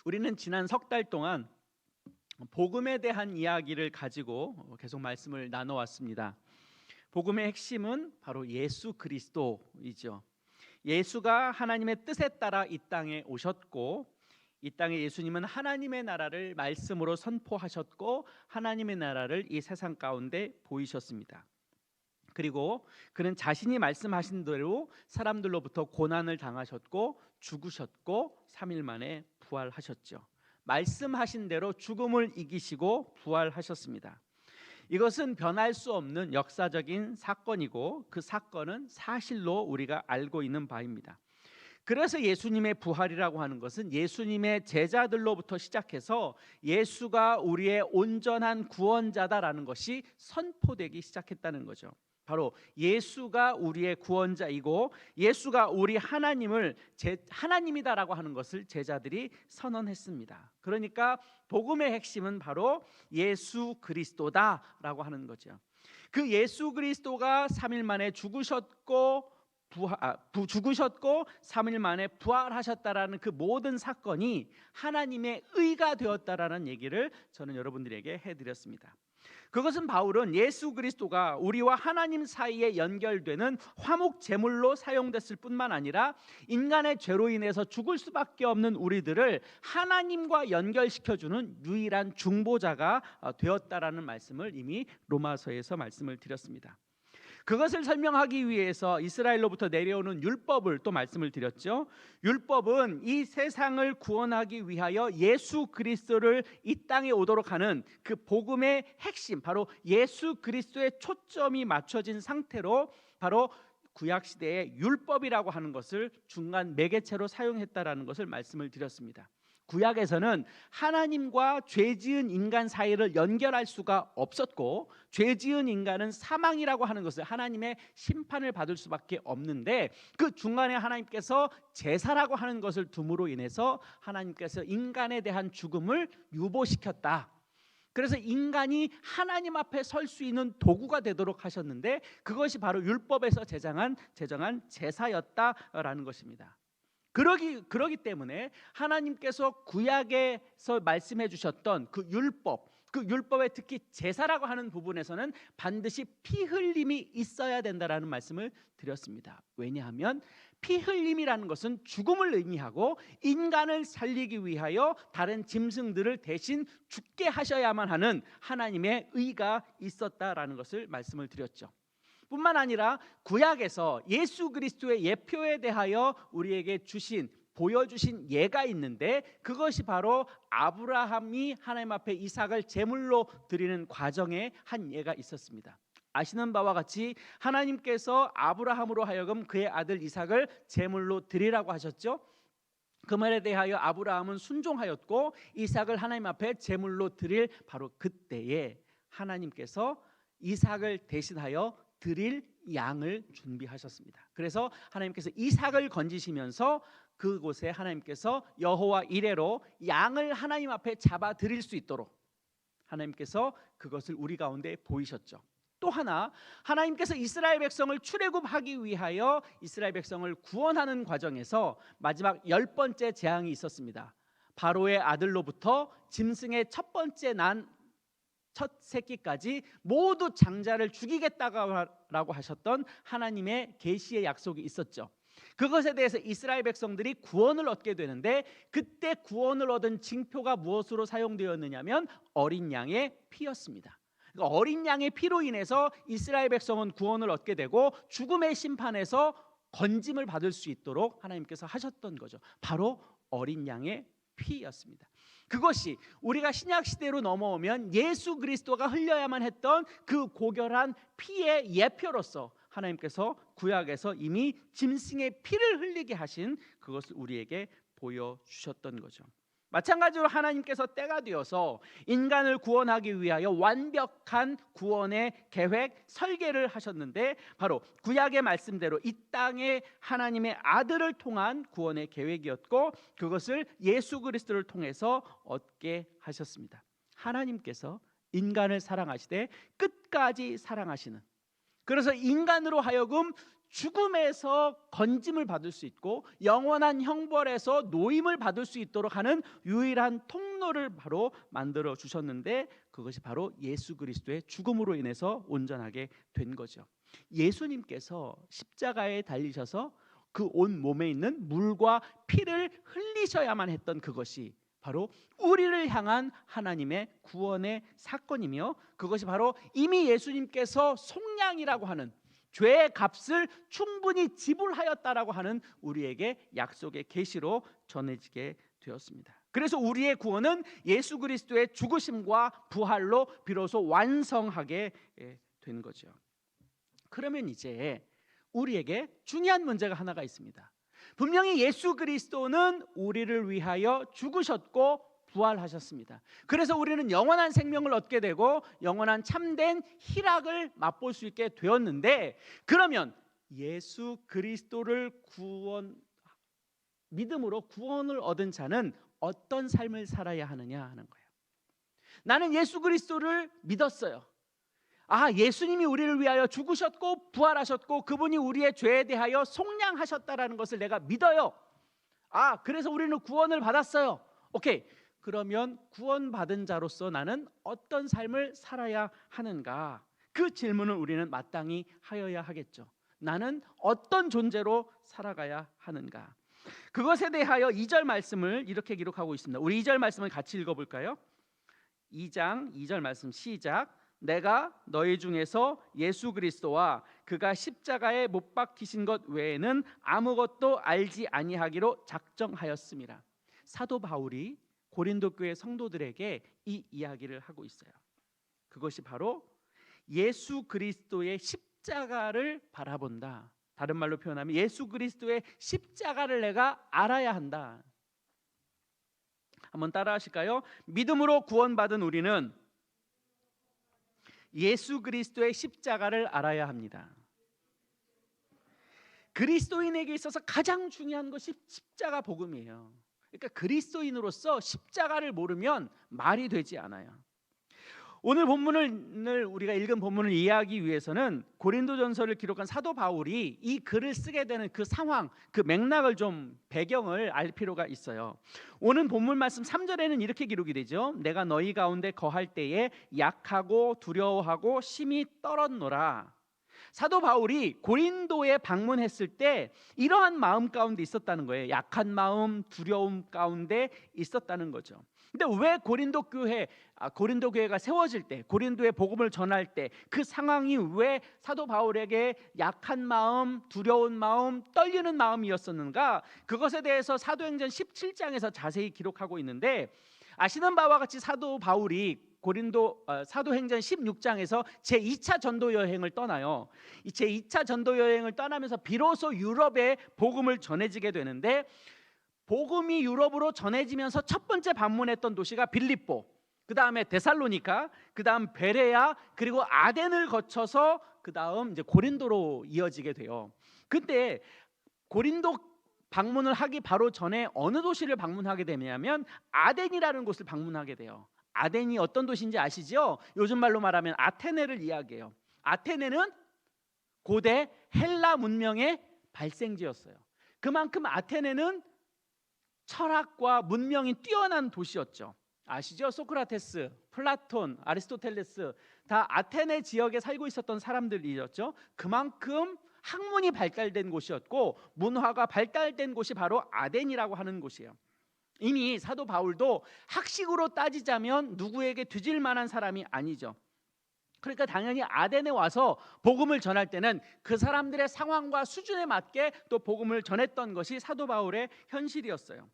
우리는 지난 석 달 동안 복음에 대한 이야기를 가지고 계속 말씀을 나눠왔습니다. 복음의 핵심은 바로 예수 그리스도이죠. 예수가 하나님의 뜻에 따라 이 땅에 오셨고, 이 땅에 예수님은 하나님의 나라를 말씀으로 선포하셨고, 하나님의 나라를 이 세상 가운데 보이셨습니다. 그리고 그는 자신이 말씀하신 대로 사람들로부터 고난을 당하셨고 죽으셨고 3일 만에 부활하셨죠. 말씀하신 대로 죽음을 이기시고 부활하셨습니다. 이것은 변할 수 없는 역사적인 사건이고, 그 사건은 사실로 우리가 알고 있는 바입니다. 그래서 예수님의 부활이라고 하는 것은 예수님의 제자들로부터 시작해서 예수가 우리의 온전한 구원자다라는 것이 선포되기 시작했다는 거죠. 바로 예수가 우리의 구원자이고 예수가 우리 하나님을 하나님이다라고 하는 것을 제자들이 선언했습니다. 그러니까 복음의 핵심은 바로 예수 그리스도다라고 하는 거죠. 그 예수 그리스도가 3일 만에 죽으셨고 3일 만에 부활하셨다라는 그 모든 사건이 하나님의 의가 되었다라는 얘기를 저는 여러분들에게 해드렸습니다. 그것은 바울은 예수 그리스도가 우리와 하나님 사이에 연결되는 화목 제물로 사용됐을 뿐만 아니라 인간의 죄로 인해서 죽을 수밖에 없는 우리들을 하나님과 연결시켜주는 유일한 중보자가 되었다라는 말씀을 이미 로마서에서 말씀을 드렸습니다. 그것을 설명하기 위해서 이스라엘로부터 내려오는 율법을 또 말씀을 드렸죠. 율법은 이 세상을 구원하기 위하여 예수 그리스도를 이 땅에 오도록 하는 그 복음의 핵심, 바로 예수 그리스도의 초점이 맞춰진 상태로 바로 구약 시대의 율법이라고 하는 것을 중간 매개체로 사용했다라는 것을 말씀을 드렸습니다. 구약에서는 하나님과 죄지은 인간 사이를 연결할 수가 없었고, 죄지은 인간은 사망이라고 하는 것을, 하나님의 심판을 받을 수밖에 없는데, 그 중간에 하나님께서 제사라고 하는 것을 둠으로 인해서 하나님께서 인간에 대한 죽음을 유보시켰다. 그래서 인간이 하나님 앞에 설 수 있는 도구가 되도록 하셨는데, 그것이 바로 율법에서 제정한 제사였다라는 것입니다. 그러기 때문에 하나님께서 구약에서 말씀해 주셨던 그 율법의 특히 제사라고 하는 부분에서는 반드시 피 흘림이 있어야 된다라는 말씀을 드렸습니다. 왜냐하면 피 흘림이라는 것은 죽음을 의미하고, 인간을 살리기 위하여 다른 짐승들을 대신 죽게 하셔야만 하는 하나님의 의가 있었다라는 것을 말씀을 드렸죠. 뿐만 아니라 구약에서 예수 그리스도의 예표에 대하여 우리에게 보여주신 예가 있는데, 그것이 바로 아브라함이 하나님 앞에 이삭을 제물로 드리는 과정에 한 예가 있었습니다. 아시는 바와 같이 하나님께서 아브라함으로 하여금 그의 아들 이삭을 제물로 드리라고 하셨죠. 그 말에 대하여 아브라함은 순종하였고, 이삭을 하나님 앞에 제물로 드릴 바로 그때에 하나님께서 이삭을 대신하여 드릴 양을 준비하셨습니다. 그래서 하나님께서 이삭을 건지시면서 그곳에 하나님께서 여호와 이레로 양을 하나님 앞에 잡아 드릴 수 있도록 하나님께서 그것을 우리 가운데 보이셨죠. 또 하나, 하나님께서 이스라엘 백성을 출애굽하기 위하여 이스라엘 백성을 구원하는 과정에서 마지막 10번째 재앙이 있었습니다. 바로의 아들로부터 짐승의 첫 번째 난 첫 새끼까지 모두 장자를 죽이겠다고 하셨던 하나님의 계시의 약속이 있었죠. 그것에 대해서 이스라엘 백성들이 구원을 얻게 되는데, 그때 구원을 얻은 징표가 무엇으로 사용되었느냐면 어린 양의 피였습니다. 어린 양의 피로 인해서 이스라엘 백성은 구원을 얻게 되고 죽음의 심판에서 건짐을 받을 수 있도록 하나님께서 하셨던 거죠. 바로 어린 양의 피였습니다. 그것이 우리가 신약 시대로 넘어오면 예수 그리스도가 흘려야만 했던 그 고결한 피의 예표로서 하나님께서 구약에서 이미 짐승의 피를 흘리게 하신 그것을 우리에게 보여주셨던 거죠. 마찬가지로 하나님께서 때가 되어서 인간을 구원하기 위하여 완벽한 구원의 계획 설계를 하셨는데, 바로 구약의 말씀대로 이 땅에 하나님의 아들을 통한 구원의 계획이었고, 그것을 예수 그리스도를 통해서 얻게 하셨습니다. 하나님께서 인간을 사랑하시되 끝까지 사랑하시는, 그래서 인간으로 하여금 죽음에서 건짐을 받을 수 있고 영원한 형벌에서 노임을 받을 수 있도록 하는 유일한 통로를 바로 만들어 주셨는데, 그것이 바로 예수 그리스도의 죽음으로 인해서 온전하게 된 거죠. 예수님께서 십자가에 달리셔서 그 온 몸에 있는 물과 피를 흘리셔야만 했던 그것이 바로 우리를 향한 하나님의 구원의 사건이며, 그것이 바로 이미 예수님께서 속량이라고 하는 죄의 값을 충분히 지불하였다라고 하는 우리에게 약속의 계시로 전해지게 되었습니다. 그래서 우리의 구원은 예수 그리스도의 죽으심과 부활로 비로소 완성하게 된 거죠. 그러면 이제 우리에게 중요한 문제가 하나가 있습니다. 분명히 예수 그리스도는 우리를 위하여 죽으셨고 부활하셨습니다. 그래서 우리는 영원한 생명을 얻게 되고 영원한 참된 희락을 맛볼 수 있게 되었는데, 그러면 예수 그리스도를 믿음으로 구원을 얻은 자는 어떤 삶을 살아야 하느냐 하는 거예요. 나는 예수 그리스도를 믿었어요. 예수님이 우리를 위하여 죽으셨고 부활하셨고 그분이 우리의 죄에 대하여 속량하셨다라는 것을 내가 믿어요. 그래서 우리는 구원을 받았어요. 오케이. 그러면 구원받은 자로서 나는 어떤 삶을 살아야 하는가? 그 질문을 우리는 마땅히 하여야 하겠죠. 나는 어떤 존재로 살아가야 하는가? 그것에 대하여 2절 말씀을 이렇게 기록하고 있습니다. 우리 2절 말씀을 같이 읽어볼까요? 2장 2절 말씀 시작. 내가 너희 중에서 예수 그리스도와 그가 십자가에 못 박히신 것 외에는 아무것도 알지 아니하기로 작정하였습니다. 사도 바울이 고린도 교회 성도들에게 이 이야기를 하고 있어요. 그것이 바로 예수 그리스도의 십자가를 바라본다. 다른 말로 표현하면 예수 그리스도의 십자가를 내가 알아야 한다. 한번 따라 하실까요? 믿음으로 구원받은 우리는 예수 그리스도의 십자가를 알아야 합니다. 그리스도인에게 있어서 가장 중요한 것이 십자가 복음이에요. 그러니까 그리스도인으로서 십자가를 모르면 말이 되지 않아요. 오늘 본문을 우리가 읽은 본문을 이해하기 위해서는 고린도전서를 기록한 사도 바울이 이 글을 쓰게 되는 그 상황, 그 맥락을 좀 배경을 알 필요가 있어요. 오늘 본문 말씀 3절에는 이렇게 기록이 되죠. 내가 너희 가운데 거할 때에 약하고 두려워하고 심히 떨었노라. 사도 바울이 고린도에 방문했을 때 이러한 마음 가운데 있었다는 거예요. 약한 마음, 두려움 가운데 있었다는 거죠. 근데 왜 고린도 교회가 세워질 때, 고린도에 복음을 전할 때 그 상황이 왜 사도 바울에게 약한 마음, 두려운 마음, 떨리는 마음이었었는가? 그것에 대해서 사도행전 17장에서 자세히 기록하고 있는데, 아시는 바와 같이 사도 바울이 사도행전 16장에서 제2차 전도 여행을 떠나요. 이 제2차 전도 여행을 떠나면서 비로소 유럽에 복음을 전해지게 되는데, 복음이 유럽으로 전해지면서 첫 번째 방문했던 도시가 빌립보, 그 다음에 데살로니가, 그 다음 베레아, 그리고 아덴을 거쳐서 그 다음 이제 고린도로 이어지게 돼요. 그때 고린도 방문을 하기 바로 전에 어느 도시를 방문하게 되냐면 아덴이라는 곳을 방문하게 돼요. 아덴이 어떤 도시인지 아시죠? 요즘 말로 말하면 아테네를 이야기해요. 아테네는 고대 헬라 문명의 발생지였어요. 그만큼 아테네는 철학과 문명이 뛰어난 도시였죠. 아시죠? 소크라테스, 플라톤, 아리스토텔레스 다 아테네 지역에 살고 있었던 사람들이었죠. 그만큼 학문이 발달된 곳이었고 문화가 발달된 곳이 바로 아덴이라고 하는 곳이에요. 이미 사도 바울도 학식으로 따지자면 누구에게 뒤질 만한 사람이 아니죠. 그러니까 당연히 아덴에 와서 복음을 전할 때는 그 사람들의 상황과 수준에 맞게 또 복음을 전했던 것이 사도 바울의 현실이었어요.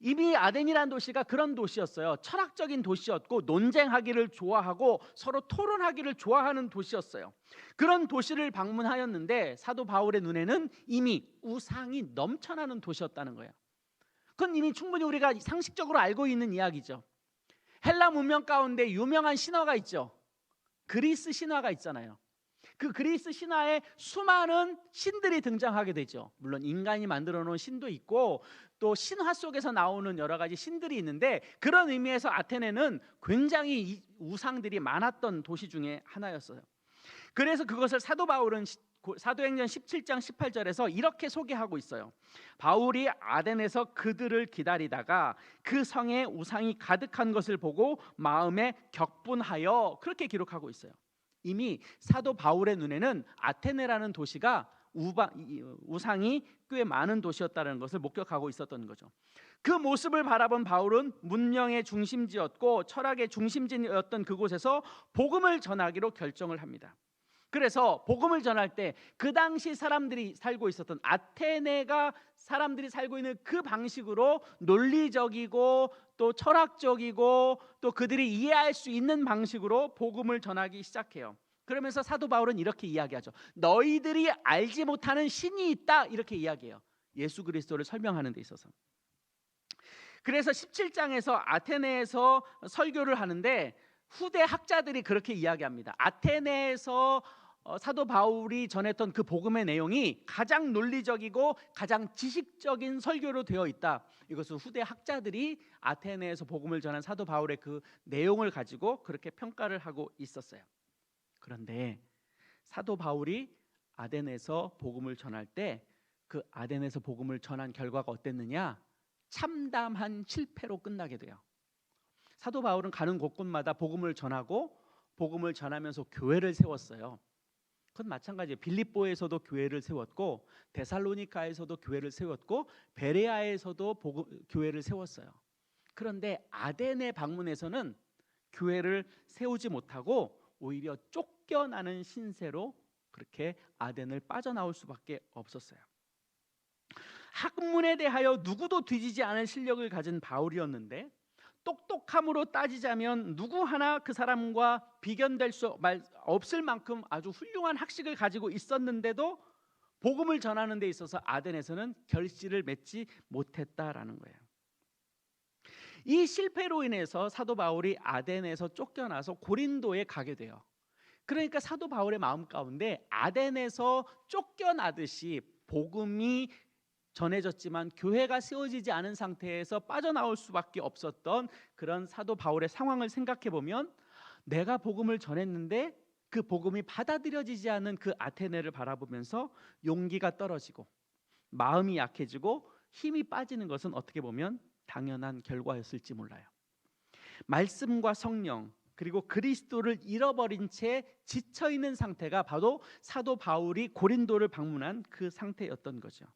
이미 아덴이라는 도시가 그런 도시였어요. 철학적인 도시였고 논쟁하기를 좋아하고 서로 토론하기를 좋아하는 도시였어요. 그런 도시를 방문하였는데 사도 바울의 눈에는 이미 우상이 넘쳐나는 도시였다는 거예요. 그건 이미 충분히 우리가 상식적으로 알고 있는 이야기죠. 헬라 문명 가운데 유명한 신화가 있죠. 그리스 신화가 있잖아요. 그 그리스 신화에 수많은 신들이 등장하게 되죠. 물론 인간이 만들어 놓은 신도 있고 또 신화 속에서 나오는 여러 가지 신들이 있는데, 그런 의미에서 아테네는 굉장히 우상들이 많았던 도시 중에 하나였어요. 그래서 그것을 사도 바울은 사도행전 17장 18절에서 이렇게 소개하고 있어요. 바울이 아덴에서 그들을 기다리다가 그 성에 우상이 가득한 것을 보고 마음에 격분하여, 그렇게 기록하고 있어요. 이미 사도 바울의 눈에는 아테네라는 도시가 우상이 꽤 많은 도시였다는 것을 목격하고 있었던 거죠. 그 모습을 바라본 바울은 문명의 중심지였고 철학의 중심지였던 그곳에서 복음을 전하기로 결정을 합니다. 그래서 복음을 전할 때 그 당시 사람들이 살고 있었던 아테네가 사람들이 살고 있는 그 방식으로 논리적이고 또 철학적이고 또 그들이 이해할 수 있는 방식으로 복음을 전하기 시작해요. 그러면서 사도 바울은 이렇게 이야기하죠. 너희들이 알지 못하는 신이 있다, 이렇게 이야기해요. 예수 그리스도를 설명하는 데 있어서. 그래서 17장에서 아테네에서 설교를 하는데 후대 학자들이 그렇게 이야기합니다. 아테네에서 사도 바울이 전했던 그 복음의 내용이 가장 논리적이고 가장 지식적인 설교로 되어 있다. 이것은 후대 학자들이 아테네에서 복음을 전한 사도 바울의 그 내용을 가지고 그렇게 평가를 하고 있었어요. 그런데 사도 바울이 아덴에서 복음을 전할 때 그 아덴에서 복음을 전한 결과가 어땠느냐? 참담한 실패로 끝나게 돼요. 사도 바울은 가는 곳곳마다 복음을 전하고 복음을 전하면서 교회를 세웠어요. 그건 마찬가지예요. 빌립보에서도 교회를 세웠고 데살로니가에서도 교회를 세웠고 베레아에서도 교회를 세웠어요. 그런데 아덴에 방문해서는 교회를 세우지 못하고 오히려 쫓겨나는 신세로 그렇게 아덴을 빠져나올 수밖에 없었어요. 학문에 대하여 누구도 뒤지지 않을 실력을 가진 바울이었는데 똑똑함으로 따지자면 누구 하나 그 사람과 비견될 수 없을 만큼 아주 훌륭한 학식을 가지고 있었는데도 복음을 전하는 데 있어서 아덴에서는 결실을 맺지 못했다라는 거예요. 이 실패로 인해서 사도 바울이 아덴에서 쫓겨나서 고린도에 가게 돼요. 그러니까 사도 바울의 마음 가운데 아덴에서 쫓겨나듯이 복음이 전해졌지만 교회가 세워지지 않은 상태에서 빠져나올 수밖에 없었던 그런 사도 바울의 상황을 생각해 보면 내가 복음을 전했는데 그 복음이 받아들여지지 않은 그 아테네를 바라보면서 용기가 떨어지고 마음이 약해지고 힘이 빠지는 것은 어떻게 보면 당연한 결과였을지 몰라요. 말씀과 성령 그리고 그리스도를 잃어버린 채 지쳐있는 상태가 바로 사도 바울이 고린도를 방문한 그 상태였던 거죠.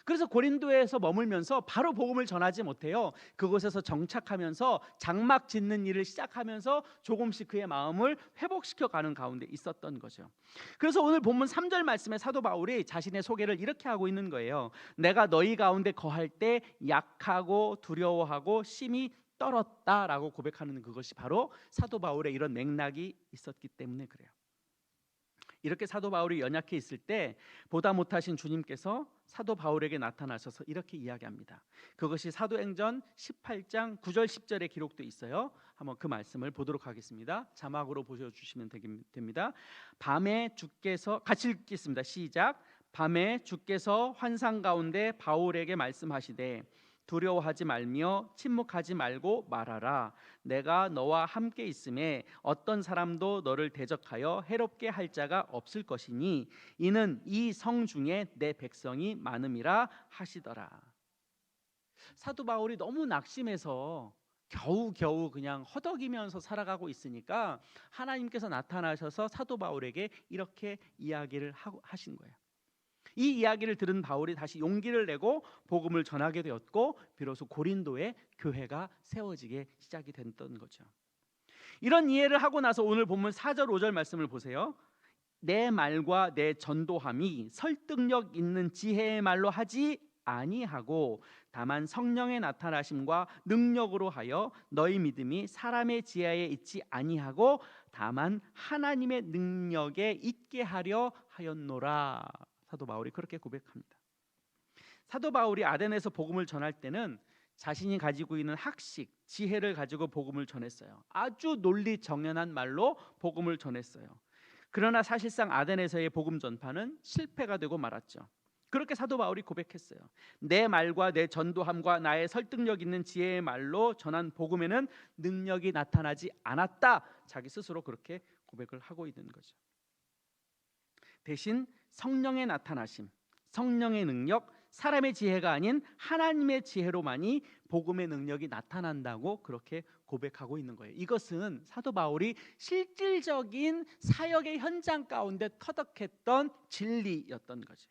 그래서 고린도에서 머물면서 바로 복음을 전하지 못해요. 그곳에서 정착하면서 장막 짓는 일을 시작하면서 조금씩 그의 마음을 회복시켜 가는 가운데 있었던 거죠. 그래서 오늘 본문 3절 말씀에 사도 바울이 자신의 소개를 이렇게 하고 있는 거예요. 내가 너희 가운데 거할 때 약하고 두려워하고 심히 떨었다라고 고백하는 그것이 바로 사도 바울의 이런 맥락이 있었기 때문에 그래요. 이렇게 사도 바울이 연약해 있을 때 보다 못하신 주님께서 사도 바울에게 나타나셔서 이렇게 이야기합니다. 그것이 사도행전 18장 9절 10절에 기록되어 있어요. 한번 그 말씀을 보도록 하겠습니다. 자막으로 보셔주시면 됩니다. 밤에 주께서 같이 읽겠습니다. 시작. 밤에 주께서 환상 가운데 바울에게 말씀하시되 두려워하지 말며 침묵하지 말고 말하라. 내가 너와 함께 있음에 어떤 사람도 너를 대적하여 해롭게 할 자가 없을 것이니 이는 이 성 중에 내 백성이 많음이라 하시더라. 사도 바울이 너무 낙심해서 겨우겨우 그냥 허덕이면서 살아가고 있으니까 하나님께서 나타나셔서 사도 바울에게 이렇게 이야기를 하신 거예요. 이 이야기를 들은 바울이 다시 용기를 내고 복음을 전하게 되었고 비로소 고린도에 교회가 세워지게 시작이 됐던 거죠. 이런 이해를 하고 나서 오늘 본문 4절 5절 말씀을 보세요. 내 말과 내 전도함이 설득력 있는 지혜의 말로 하지 아니하고 다만 성령의 나타나심과 능력으로 하여 너희 믿음이 사람의 지혜에 있지 아니하고 다만 하나님의 능력에 있게 하려 하였노라. 사도 바울이 그렇게 고백합니다. 사도 바울이 아덴에서 복음을 전할 때는 자신이 가지고 있는 학식, 지혜를 가지고 복음을 전했어요. 아주 논리 정연한 말로 복음을 전했어요. 그러나 사실상 아덴에서의 복음 전파는 실패가 되고 말았죠. 그렇게 사도 바울이 고백했어요. 내 말과 내 전도함과 나의 설득력 있는 지혜의 말로 전한 복음에는 능력이 나타나지 않았다. 자기 스스로 그렇게 고백을 하고 있는 거죠. 대신 성령의 나타나심, 성령의 능력, 사람의 지혜가 아닌 하나님의 지혜로만이 복음의 능력이 나타난다고 그렇게 고백하고 있는 거예요. 이것은 사도 바울이 실질적인 사역의 현장 가운데 터득했던 진리였던 거죠.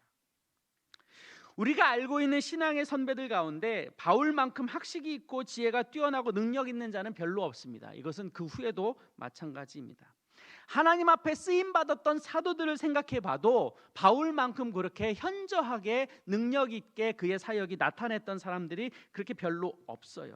우리가 알고 있는 신앙의 선배들 가운데 바울만큼 학식이 있고 지혜가 뛰어나고 능력 있는 자는 별로 없습니다. 이것은 그 후에도 마찬가지입니다. 하나님 앞에 쓰임 받았던 사도들을 생각해 봐도 바울만큼 그렇게 현저하게 능력 있게 그의 사역이 나타냈던 사람들이 그렇게 별로 없어요.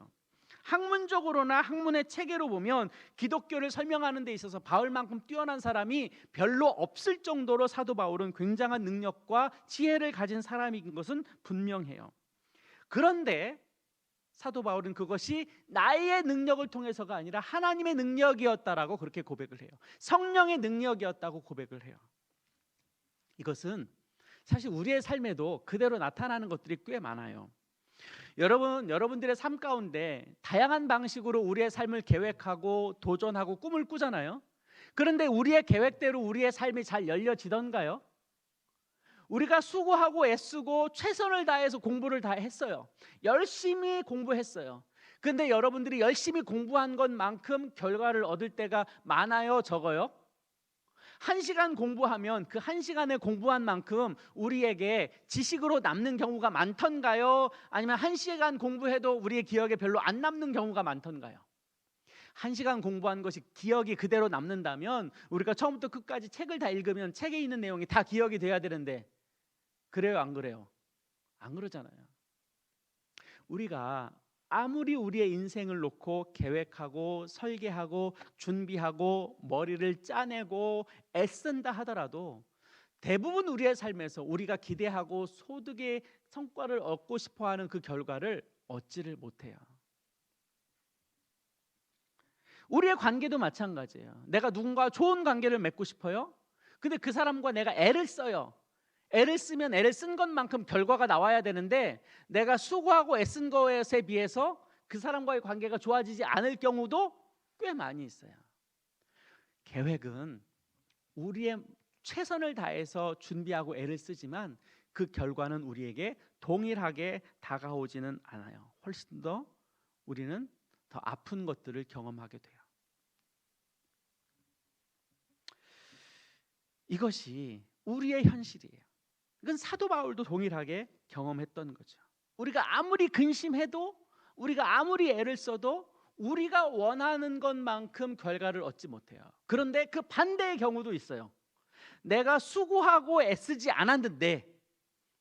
학문적으로나 학문의 체계로 보면 기독교를 설명하는 데 있어서 바울만큼 뛰어난 사람이 별로 없을 정도로 사도 바울은 굉장한 능력과 지혜를 가진 사람인 것은 분명해요. 그런데 사도 바울은 그것이 나의 능력을 통해서가 아니라 하나님의 능력이었다라고 그렇게 고백을 해요. 성령의 능력이었다고 고백을 해요. 이것은 사실 우리의 삶에도 그대로 나타나는 것들이 꽤 많아요. 여러분들의 삶 가운데 다양한 방식으로 우리의 삶을 계획하고 도전하고 꿈을 꾸잖아요. 그런데 우리의 계획대로 우리의 삶이 잘 열려지던가요? 우리가 수고하고 애쓰고 최선을 다해서 공부를 다 했어요. 열심히 공부했어요. 그런데 여러분들이 열심히 공부한 것만큼 결과를 얻을 때가 많아요, 적어요? 1시간 공부하면 그 1시간에 공부한 만큼 우리에게 지식으로 남는 경우가 많던가요? 아니면 1시간 공부해도 우리의 기억에 별로 안 남는 경우가 많던가요? 1시간 공부한 것이 기억이 그대로 남는다면 우리가 처음부터 끝까지 책을 다 읽으면 책에 있는 내용이 다 기억이 돼야 되는데 그래요, 안 그래요? 안 그러잖아요. 우리가 아무리 우리의 인생을 놓고 계획하고 설계하고 준비하고 머리를 짜내고 애쓴다 하더라도 대부분 우리의 삶에서 우리가 기대하고 소득의 성과를 얻고 싶어하는 그 결과를 얻지를 못해요. 우리의 관계도 마찬가지예요. 내가 누군가와 좋은 관계를 맺고 싶어요. 근데 그 사람과 내가 애를 써요. 애를 쓰면 애를 쓴 것만큼 결과가 나와야 되는데 내가 수고하고 애쓴 것에 비해서 그 사람과의 관계가 좋아지지 않을 경우도 꽤 많이 있어요. 계획은 우리의 최선을 다해서 준비하고 애를 쓰지만 그 결과는 우리에게 동일하게 다가오지는 않아요. 훨씬 더 우리는 더 아픈 것들을 경험하게 돼요. 이것이 우리의 현실이에요. 이건 사도 바울도 동일하게 경험했던 거죠. 우리가 아무리 근심해도 우리가 아무리 애를 써도 우리가 원하는 것만큼 결과를 얻지 못해요. 그런데 그 반대의 경우도 있어요. 내가 수고하고 애쓰지 않았는데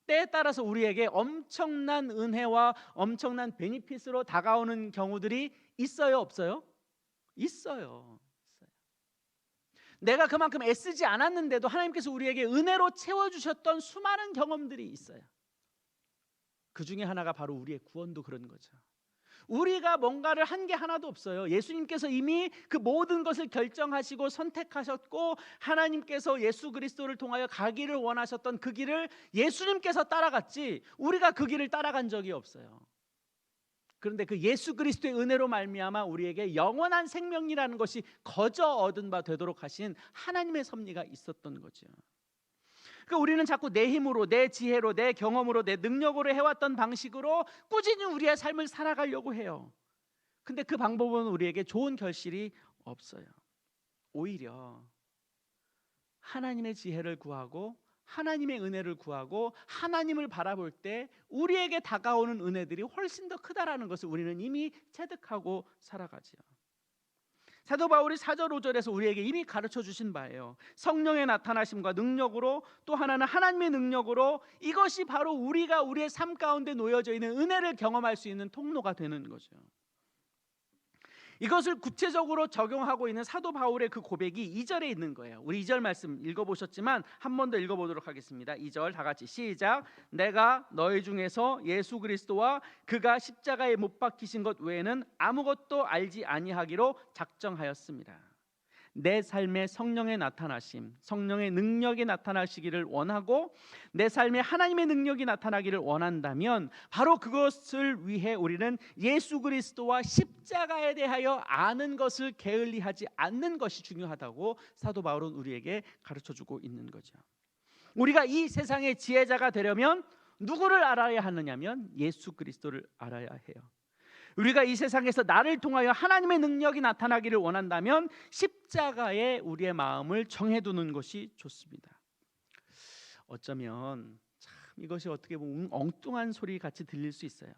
때에 따라서 우리에게 엄청난 은혜와 엄청난 베니핏으로 다가오는 경우들이 있어요, 없어요? 있어요. 내가 그만큼 애쓰지 않았는데도 하나님께서 우리에게 은혜로 채워주셨던 수많은 경험들이 있어요. 그 중에 하나가 바로 우리의 구원도 그런 거죠. 우리가 뭔가를 한 게 하나도 없어요. 예수님께서 이미 그 모든 것을 결정하시고 선택하셨고 하나님께서 예수 그리스도를 통하여 가기를 원하셨던 그 길을 예수님께서 따라갔지 우리가 그 길을 따라간 적이 없어요. 그런데 그 예수 그리스도의 은혜로 말미암아 우리에게 영원한 생명이라는 것이 거저 얻은 바 되도록 하신 하나님의 섭리가 있었던 거죠. 그러니까 우리는 자꾸 내 힘으로, 내 지혜로, 내 경험으로, 내 능력으로 해왔던 방식으로 꾸준히 우리의 삶을 살아가려고 해요. 근데 그 방법은 우리에게 좋은 결실이 없어요. 오히려 하나님의 지혜를 구하고 하나님의 은혜를 구하고 하나님을 바라볼 때 우리에게 다가오는 은혜들이 훨씬 더 크다라는 것을 우리는 이미 체득하고 살아가지요. 사도 바울이 4절 5절에서 우리에게 이미 가르쳐 주신 바예요. 성령의 나타나심과 능력으로 또 하나는 하나님의 능력으로 이것이 바로 우리가 우리의 삶 가운데 놓여져 있는 은혜를 경험할 수 있는 통로가 되는 거죠. 이것을 구체적으로 적용하고 있는 사도 바울의 그 고백이 2절에 있는 거예요. 우리 2절 말씀 읽어보셨지만 한 번 더 읽어보도록 하겠습니다. 2절 다 같이 시작. 내가 너희 중에서 예수 그리스도와 그가 십자가에 못 박히신 것 외에는 아무것도 알지 아니하기로 작정하였습니다. 내 삶에 성령의 나타나심, 성령의 능력이 나타나시기를 원하고 내 삶에 하나님의 능력이 나타나기를 원한다면 바로 그것을 위해 우리는 예수 그리스도와 십자가에 대하여 아는 것을 게을리하지 않는 것이 중요하다고 사도 바울은 우리에게 가르쳐주고 있는 거죠. 우리가 이 세상의 지혜자가 되려면 누구를 알아야 하느냐면 예수 그리스도를 알아야 해요. 우리가 이 세상에서 나를 통하여 하나님의 능력이 나타나기를 원한다면 십자가에 우리의 마음을 정해두는 것이 좋습니다. 어쩌면 참 이것이 어떻게 보면 엉뚱한 소리 같이 들릴 수 있어요.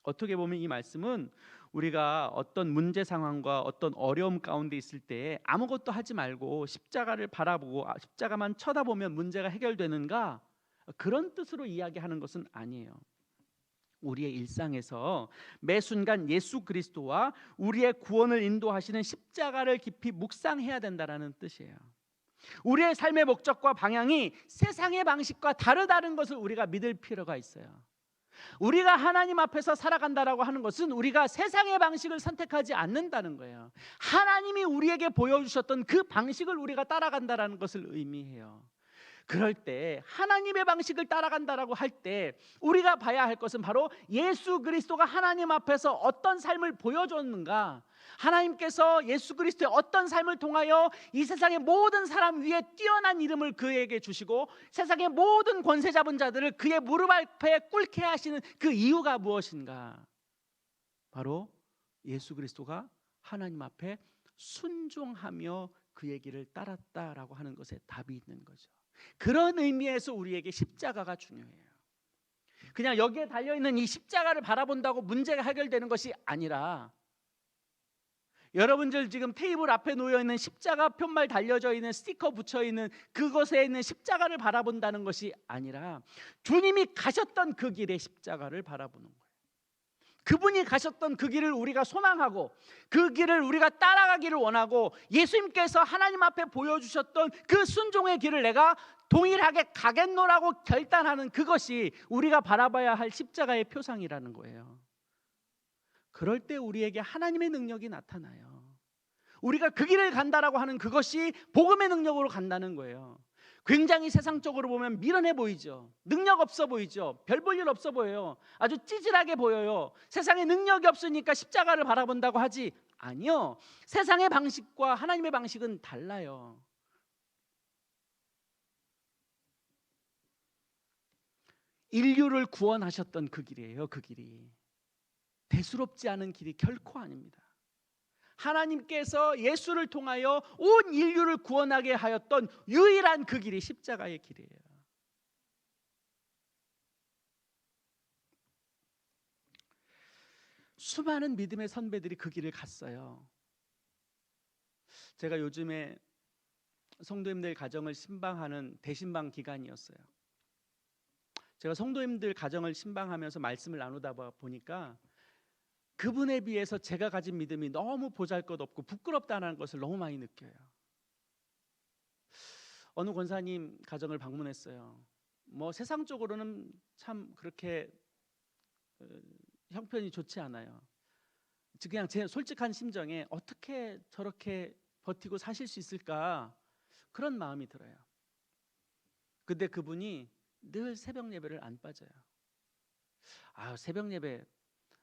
어떻게 보면 이 말씀은 우리가 어떤 문제 상황과 어떤 어려움 가운데 있을 때 아무것도 하지 말고 십자가를 바라보고 십자가만 쳐다보면 문제가 해결되는가, 그런 뜻으로 이야기하는 것은 아니에요. 우리의 일상에서 매 순간 예수 그리스도와 우리의 구원을 인도하시는 십자가를 깊이 묵상해야 된다라는 뜻이에요. 우리의 삶의 목적과 방향이 세상의 방식과 다르다는 것을 우리가 믿을 필요가 있어요. 우리가 하나님 앞에서 살아간다라고 하는 것은 우리가 세상의 방식을 선택하지 않는다는 거예요. 하나님이 우리에게 보여주셨던 그 방식을 우리가 따라간다라는 것을 의미해요. 그럴 때 하나님의 방식을 따라간다라고 할 때 우리가 봐야 할 것은 바로 예수 그리스도가 하나님 앞에서 어떤 삶을 보여줬는가, 하나님께서 예수 그리스도의 어떤 삶을 통하여 이 세상의 모든 사람 위에 뛰어난 이름을 그에게 주시고 세상의 모든 권세 잡은 자들을 그의 무릎 앞에 꿇게 하시는 그 이유가 무엇인가. 바로 예수 그리스도가 하나님 앞에 순종하며 그의 길을 따랐다라고 하는 것에 답이 있는 거죠. 그런 의미에서 우리에게 십자가가 중요해요. 그냥 여기에 달려있는 이 십자가를 바라본다고 문제가 해결되는 것이 아니라, 여러분들 지금 테이블 앞에 놓여있는 십자가 편말 달려져 있는 스티커 붙여있는 그것에 있는 십자가를 바라본다는 것이 아니라 주님이 가셨던 그 길의 십자가를 바라보는 거예요. 그분이 가셨던 그 길을 우리가 소망하고 그 길을 우리가 따라가기를 원하고 예수님께서 하나님 앞에 보여주셨던 그 순종의 길을 내가 동일하게 가겠노라고 결단하는 그것이 우리가 바라봐야 할 십자가의 표상이라는 거예요. 그럴 때 우리에게 하나님의 능력이 나타나요. 우리가 그 길을 간다라고 하는 그것이 복음의 능력으로 간다는 거예요. 굉장히 세상적으로 보면 미련해 보이죠. 능력 없어 보이죠. 별 볼 일 없어 보여요. 아주 찌질하게 보여요. 세상에 능력이 없으니까 십자가를 바라본다고 하지. 아니요, 세상의 방식과 하나님의 방식은 달라요. 인류를 구원하셨던 그 길이에요. 그 길이 대수롭지 않은 길이 결코 아닙니다. 하나님께서 예수를 통하여 온 인류를 구원하게 하였던 유일한 그 길이 십자가의 길이에요. 수많은 믿음의 선배들이 그 길을 갔어요. 제가 요즘에 성도님들 가정을 신방하는 대신방 기간이었어요. 제가 성도님들 가정을 신방하면서 말씀을 나누다 보니까 그분에 비해서 제가 가진 믿음이 너무 보잘것없고 부끄럽다는 것을 너무 많이 느껴요. 어느 권사님 가정을 방문했어요. 뭐 세상적으로는 참 그렇게 형편이 좋지 않아요. 그냥 제 솔직한 심정에 어떻게 저렇게 버티고 사실 수 있을까, 그런 마음이 들어요. 근데 그분이 늘 새벽 예배를 안 빠져요. 새벽 예배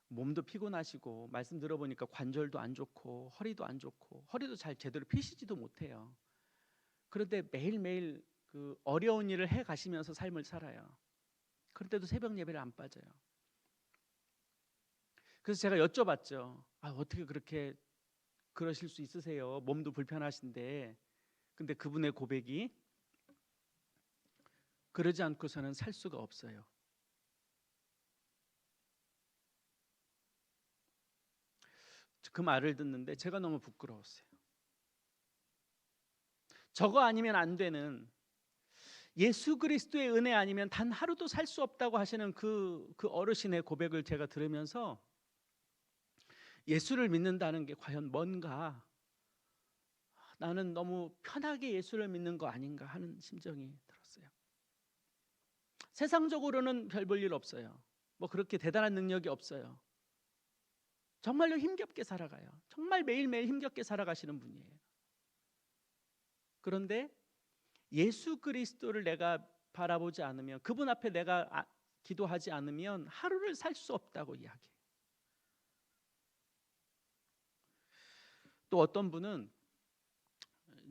몸도 피곤하시고 말씀 들어보니까 관절도 안 좋고 허리도 안 좋고 허리도 잘 제대로 펴시지도 못해요. 그런데 매일매일 그 어려운 일을 해 가시면서 삶을 살아요. 그런데도 새벽 예배를 안 빠져요. 그래서 제가 여쭤봤죠. 어떻게 그렇게 그러실 수 있으세요? 몸도 불편하신데. 근데 그분의 고백이 그러지 않고서는 살 수가 없어요. 그 말을 듣는데 제가 너무 부끄러웠어요. 저거 아니면 안 되는, 예수 그리스도의 은혜 아니면 단 하루도 살 수 없다고 하시는 그 어르신의 고백을 제가 들으면서 예수를 믿는다는 게 과연 뭔가, 나는 너무 편하게 예수를 믿는 거 아닌가 하는 심정이 들었어요. 세상적으로는 별 볼 일 없어요. 뭐 그렇게 대단한 능력이 없어요. 정말로 힘겹게 살아가요. 정말 매일매일 힘겹게 살아가시는 분이에요. 그런데 예수 그리스도를 내가 바라보지 않으면, 그분 앞에 내가 기도하지 않으면 하루를 살 수 없다고 이야기해요. 또 어떤 분은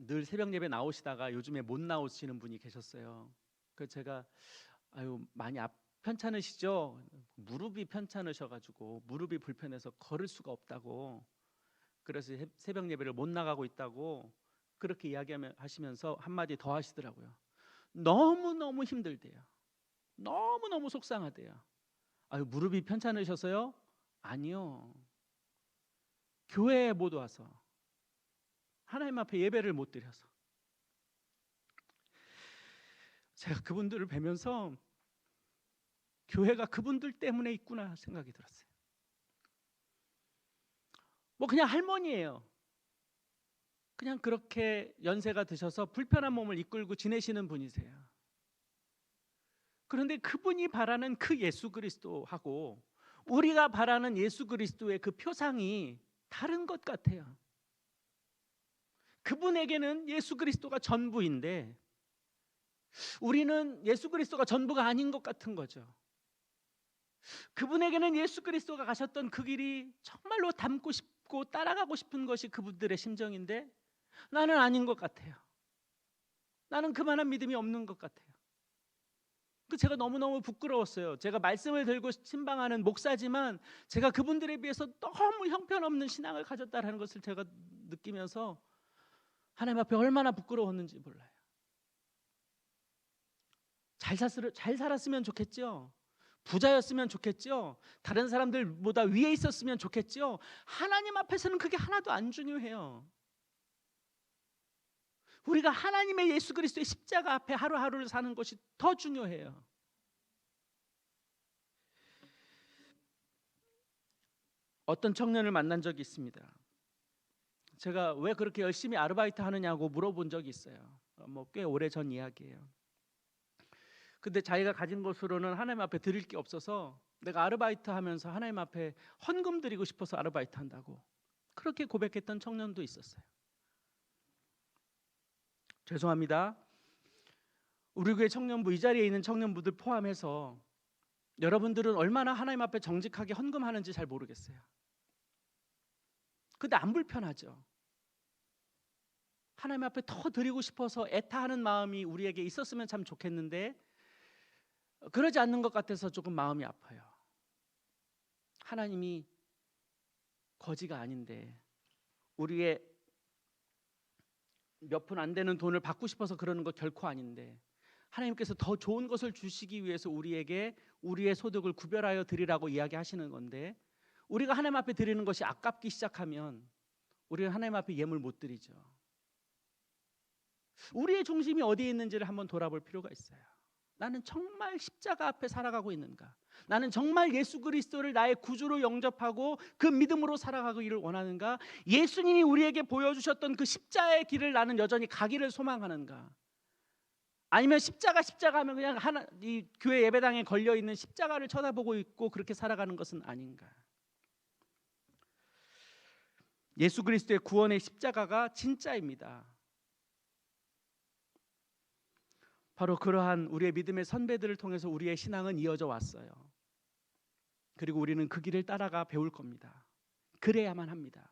늘 새벽 예배 나오시다가 요즘에 못 나오시는 분이 계셨어요. 그 제가 많이 편찮으시죠? 무릎이 편찮으셔가지고 무릎이 불편해서 걸을 수가 없다고, 그래서 새벽 예배를 못 나가고 있다고 그렇게 이야기하시면서 한마디 더 하시더라고요. 너무너무 힘들대요. 너무너무 속상하대요. 무릎이 편찮으셔서요? 아니요. 교회에 못 와서, 하나님 앞에 예배를 못 드려서. 제가 그분들을 뵈면서 교회가 그분들 때문에 있구나 생각이 들었어요. 그냥 할머니예요. 그냥 그렇게 연세가 드셔서 불편한 몸을 이끌고 지내시는 분이세요. 그런데 그분이 바라는 그 예수 그리스도하고 우리가 바라는 예수 그리스도의 그 표상이 다른 것 같아요. 그분에게는 예수 그리스도가 전부인데 우리는 예수 그리스도가 전부가 아닌 것 같은 거죠. 그분에게는 예수 그리스도가 가셨던 그 길이 정말로 닮고 싶고 따라가고 싶은 것이 그분들의 심정인데 나는 아닌 것 같아요. 나는 그만한 믿음이 없는 것 같아요. 제가 너무너무 부끄러웠어요. 제가 말씀을 들고 신방하는 목사지만 제가 그분들에 비해서 너무 형편없는 신앙을 가졌다는 것을 제가 느끼면서 하나님 앞에 얼마나 부끄러웠는지 몰라요. 잘 살았으면 좋겠죠. 부자였으면 좋겠죠. 다른 사람들보다 위에 있었으면 좋겠죠. 하나님 앞에서는 그게 하나도 안 중요해요. 우리가 하나님의 예수 그리스도의 십자가 앞에 하루하루를 사는 것이 더 중요해요. 어떤 청년을 만난 적이 있습니다. 제가 왜 그렇게 열심히 아르바이트 하느냐고 물어본 적이 있어요. 꽤 오래전 이야기예요. 근데 자기가 가진 것으로는 하나님 앞에 드릴 게 없어서 내가 아르바이트 하면서 하나님 앞에 헌금 드리고 싶어서 아르바이트 한다고 그렇게 고백했던 청년도 있었어요. 죄송합니다. 우리 교회 청년부, 이 자리에 있는 청년부들 포함해서 여러분들은 얼마나 하나님 앞에 정직하게 헌금하는지 잘 모르겠어요. 근데 안 불편하죠. 하나님 앞에 더 드리고 싶어서 애타하는 마음이 우리에게 있었으면 참 좋겠는데 그러지 않는 것 같아서 조금 마음이 아파요. 하나님이 거지가 아닌데 우리의 몇 푼 안 되는 돈을 받고 싶어서 그러는 거 결코 아닌데 하나님께서 더 좋은 것을 주시기 위해서 우리에게 우리의 소득을 구별하여 드리라고 이야기하시는 건데 우리가 하나님 앞에 드리는 것이 아깝기 시작하면 우리는 하나님 앞에 예물 못 드리죠. 우리의 중심이 어디에 있는지를 한번 돌아볼 필요가 있어요. 나는 정말 십자가 앞에 살아가고 있는가? 나는 정말 예수 그리스도를 나의 구주로 영접하고 그 믿음으로 살아가기를 원하는가? 예수님이 우리에게 보여주셨던 그 십자가의 길을 나는 여전히 가기를 소망하는가? 아니면 십자가 하면 그냥 이 교회 예배당에 걸려있는 십자가를 쳐다보고 있고 그렇게 살아가는 것은 아닌가? 예수 그리스도의 구원의 십자가가 진짜입니다. 바로 그러한 우리의 믿음의 선배들을 통해서 우리의 신앙은 이어져 왔어요. 그리고 우리는 그 길을 따라가 배울 겁니다. 그래야만 합니다.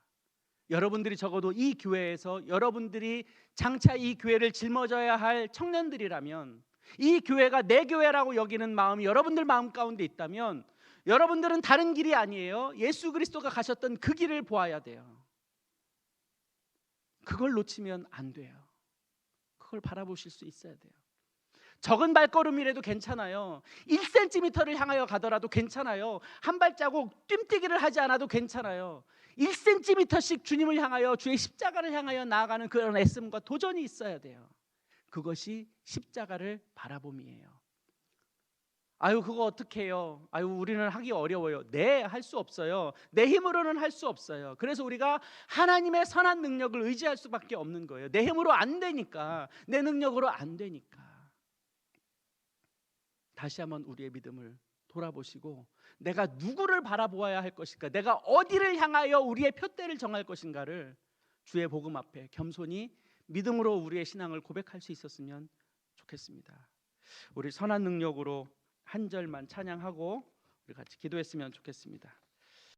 여러분들이 적어도 이 교회에서 여러분들이 장차 이 교회를 짊어져야 할 청년들이라면, 이 교회가 내 교회라고 여기는 마음이 여러분들 마음 가운데 있다면 여러분들은 다른 길이 아니에요. 예수 그리스도가 가셨던 그 길을 보아야 돼요. 그걸 놓치면 안 돼요. 그걸 바라보실 수 있어야 돼요. 적은 발걸음이라도 괜찮아요. 1cm를 향하여 가더라도 괜찮아요. 한 발자국 뜀뛰기를 하지 않아도 괜찮아요. 1cm씩 주님을 향하여, 주의 십자가를 향하여 나아가는 그런 애씀과 도전이 있어야 돼요. 그것이 십자가를 바라봄이에요. 그거 어떻게 해요? 우리는 하기 어려워요. 네, 할 수 없어요. 내 힘으로는 할 수 없어요. 그래서 우리가 하나님의 선한 능력을 의지할 수밖에 없는 거예요. 내 힘으로 안 되니까, 내 능력으로 안 되니까. 다시 한번 우리의 믿음을 돌아보시고 내가 누구를 바라보아야 할 것인가, 내가 어디를 향하여 우리의 표대를 정할 것인가를 주의 복음 앞에 겸손히 믿음으로 우리의 신앙을 고백할 수 있었으면 좋겠습니다. 우리 선한 능력으로 한 절만 찬양하고 우리 같이 기도했으면 좋겠습니다.